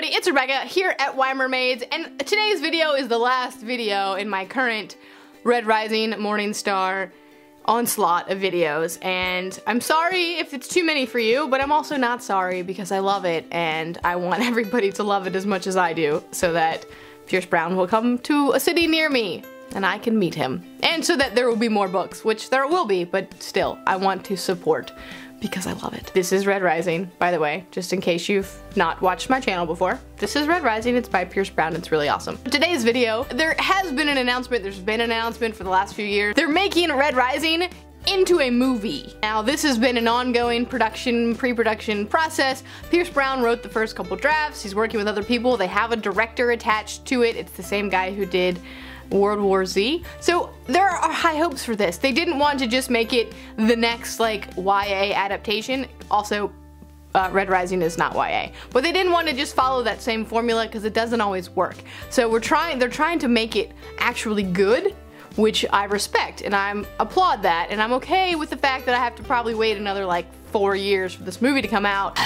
everybody, it's Rebecca here at Y Mermaids, and today's video is the last video in my current Red Rising Morningstar onslaught of videos, and I'm sorry if it's too many for you, but I'm also not sorry because I love it and I want everybody to love it as much as I do so that Pierce Brown will come to a city near me and I can meet him, and so that there will be more books, which there will be, but still, I want to support because I love it. This is Red Rising, by the way, just in case you've not watched my channel before. This is Red Rising, it's by Pierce Brown, it's really awesome. Today's video, there has been an announcement, there's been an announcement for the last few years. They're making Red Rising into a movie. Now this has been an ongoing pre-production process. Pierce Brown wrote the first couple drafts, he's working with other people, they have a director attached to it, it's the same guy who did World War Z. So there are high hopes for this. They didn't want to just make it the next like YA adaptation. Also, Red Rising is not YA. But they didn't want to just follow that same formula because it doesn't always work. So they're trying to make it actually good, which I respect and I applaud that, and I'm okay with the fact that I have to probably wait another like 4 years for this movie to come out.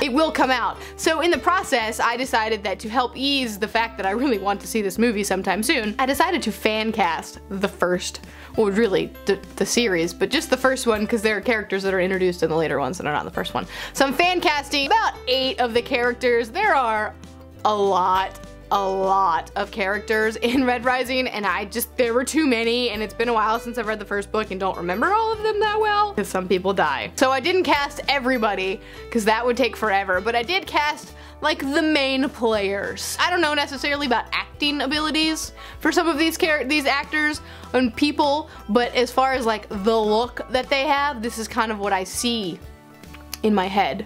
It will come out. So in the process, I decided that to help ease the fact that I really want to see this movie sometime soon, I decided to fan cast the first, well really the series, but just the first one because there are characters that are introduced in the later ones that are not in the first one. So I'm fan casting about 8 of the characters. There are a lot of characters in Red Rising, and there were too many, and it's been a while since I've read the first book and don't remember all of them that well because some people die. So I didn't cast everybody because that would take forever, but I did cast like the main players. I don't know necessarily about acting abilities for some of these actors and people, but as far as like the look that they have, this is kind of what I see in my head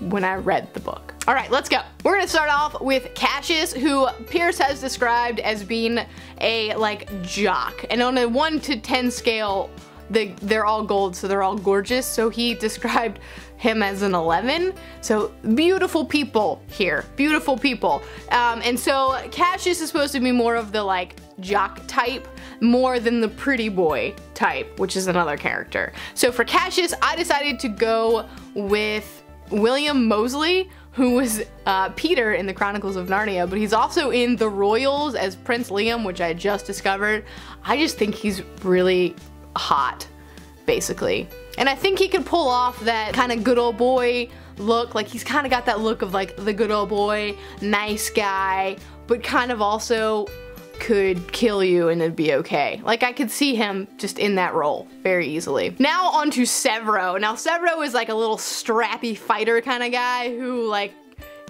when I read the book. Alright, let's go. We're gonna start off with Cassius, who Pierce has described as being a like jock, and on a 1 to 10 scale they're all gold, so they're all gorgeous, so he described him as an 11. So beautiful people here, beautiful people. And so Cassius is supposed to be more of the like jock type more than the pretty boy type, which is another character. So for Cassius, I decided to go with William Moseley, who was Peter in the Chronicles of Narnia, but he's also in The Royals as Prince Liam, which I just discovered. I just think he's really hot, basically. And I think he could pull off that kind of good old boy look. Like, he's kind of got that look of like the good old boy, nice guy, but kind of also could kill you and it'd be okay. Like, I could see him just in that role very easily. Now on to Severo. Now Severo is like a little strappy fighter kind of guy who like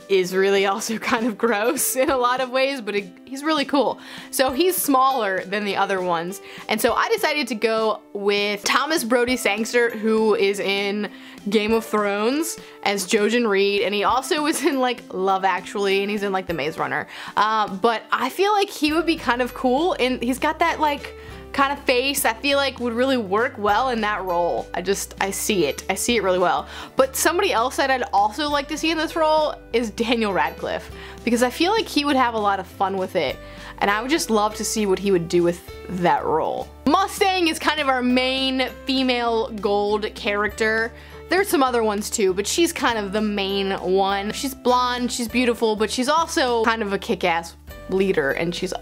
is really also kind of gross in a lot of ways, but he's really cool. So he's smaller than the other ones, and so I decided to go with Thomas Brody Sangster, who is in Game of Thrones as Jojen Reed, and he also was in like Love Actually, and he's in like The Maze Runner. But I feel like he would be kind of cool, and he's got that like kind of face I feel like would really work well in that role. I see it really well. But somebody else that I'd also like to see in this role is Daniel Radcliffe, because I feel like he would have a lot of fun with it, and I would just love to see what he would do with that role. Mustang is kind of our main female gold character. There's some other ones too, but she's kind of the main one. She's blonde, she's beautiful, but she's also kind of a kick-ass leader, and she's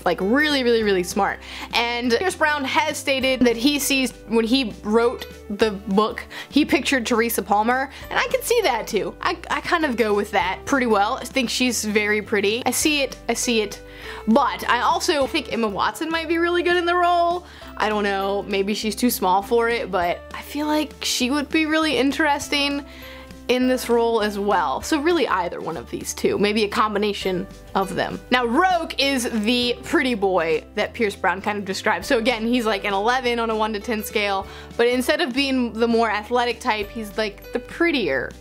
like really smart. And Pierce Brown has stated that he sees, when he wrote the book, he pictured Teresa Palmer, and I can see that too. I kind of go with that pretty well. I think she's very pretty. I see it. But I also think Emma Watson might be really good in the role. I don't know, maybe she's too small for it, but I feel like she would be really interesting in this role as well. So really either one of these two, maybe a combination of them. Now Roke is the pretty boy that Pierce Brown kind of described. So again, he's like an 11 on a 1 to 10 scale, but instead of being the more athletic type, he's like the prettier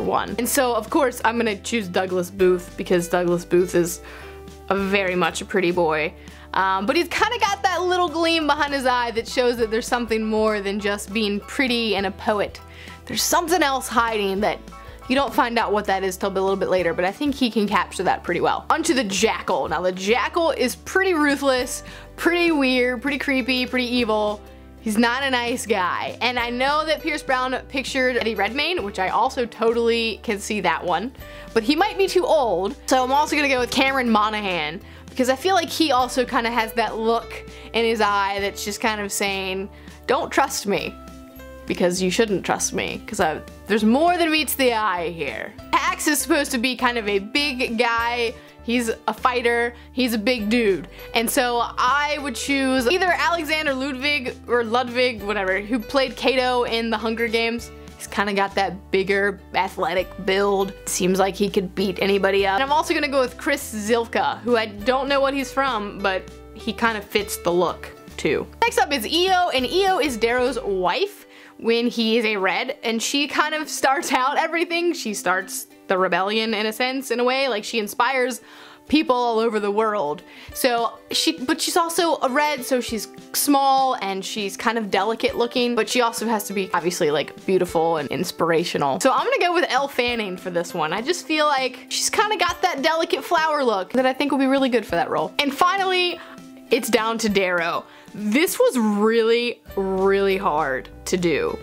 one. And so of course I'm gonna choose Douglas Booth because Douglas Booth is very much a pretty boy. But he's kind of got that little gleam behind his eye that shows that there's something more than just being pretty and a poet. There's something else hiding that you don't find out what that is till a little bit later, but I think he can capture that pretty well. Onto the Jackal. Now the Jackal is pretty ruthless, pretty weird, pretty creepy, pretty evil. He's not a nice guy. And I know that Pierce Brown pictured Eddie Redmayne, which I also totally can see that one. But he might be too old. So I'm also gonna go with Cameron Monaghan, because I feel like he also kind of has that look in his eye that's just kind of saying, don't trust me, because you shouldn't trust me, because there's more than meets the eye here. Pax is supposed to be kind of a big guy. He's a fighter, he's a big dude. And so I would choose either Alexander Ludwig, whatever, who played Kato in the Hunger Games. He's kind of got that bigger, athletic build. Seems like he could beat anybody up. And I'm also gonna go with Chris Zilka, who I don't know what he's from, but he kind of fits the look too. Next up is Io, and Io is Darrow's wife when he is a Red, and she kind of starts out everything. She starts the rebellion in a sense, in a way, like she inspires people all over the world. So but she's also a Red, so she's small and she's kind of delicate looking, but she also has to be obviously like beautiful and inspirational. So I'm gonna go with Elle Fanning for this one. I just feel like she's kind of got that delicate flower look that I think will be really good for that role. And finally, it's down to Darrow. This was really, really hard to do.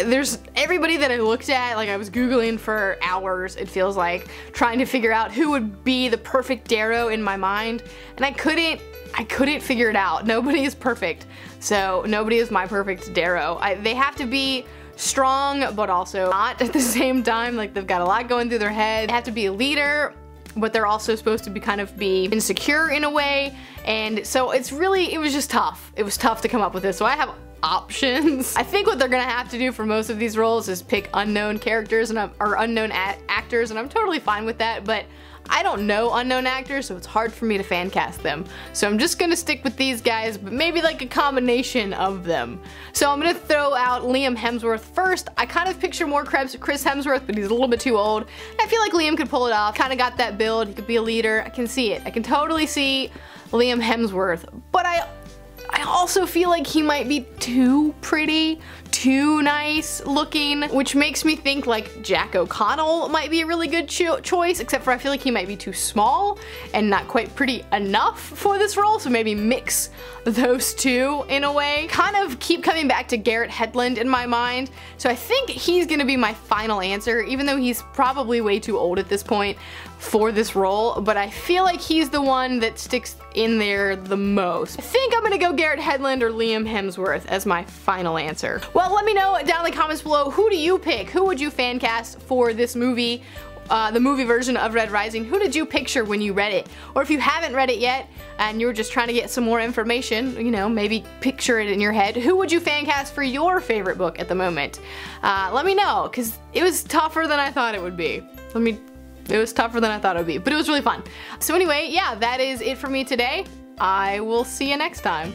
There's everybody that I looked at, like I was Googling for hours, it feels like, trying to figure out who would be the perfect Darrow in my mind, and I couldn't figure it out. Nobody is perfect, so nobody is my perfect Darrow. They have to be strong, but also not at the same time. Like, they've got a lot going through their head. They have to be a leader, but they're also supposed to be kind of be insecure in a way, and so it was just tough. It was tough to come up with this, so I have options. I think what they're gonna have to do for most of these roles is pick unknown characters or unknown actors, and I'm totally fine with that, but I don't know unknown actors, so it's hard for me to fan cast them. So I'm just gonna stick with these guys, but maybe like a combination of them. So I'm gonna throw out Liam Hemsworth first. I kind of picture more Chris Hemsworth, but he's a little bit too old. I feel like Liam could pull it off. Kind of got that build, he could be a leader. I can see it. I can totally see Liam Hemsworth, but I also feel like he might be too pretty, too nice looking, which makes me think like Jack O'Connell might be a really good choice, except for I feel like he might be too small and not quite pretty enough for this role, so maybe mix those two in a way. Kind of keep coming back to Garrett Hedlund in my mind, so I think he's gonna be my final answer, even though he's probably way too old at this point for this role, but I feel like he's the one that sticks in there the most. I think I'm gonna go Garrett Hedlund or Liam Hemsworth as my final answer. Well, let me know down in the comments below, who do you pick? Who would you fan cast for this movie? The movie version of Red Rising. Who did you picture when you read it? Or if you haven't read it yet and you're just trying to get some more information, you know, maybe picture it in your head, who would you fan cast for your favorite book at the moment? Let me know, because it was tougher than I thought it would be. It was tougher than I thought it would be, but it was really fun. So anyway, yeah, that is it for me today. I will see you next time.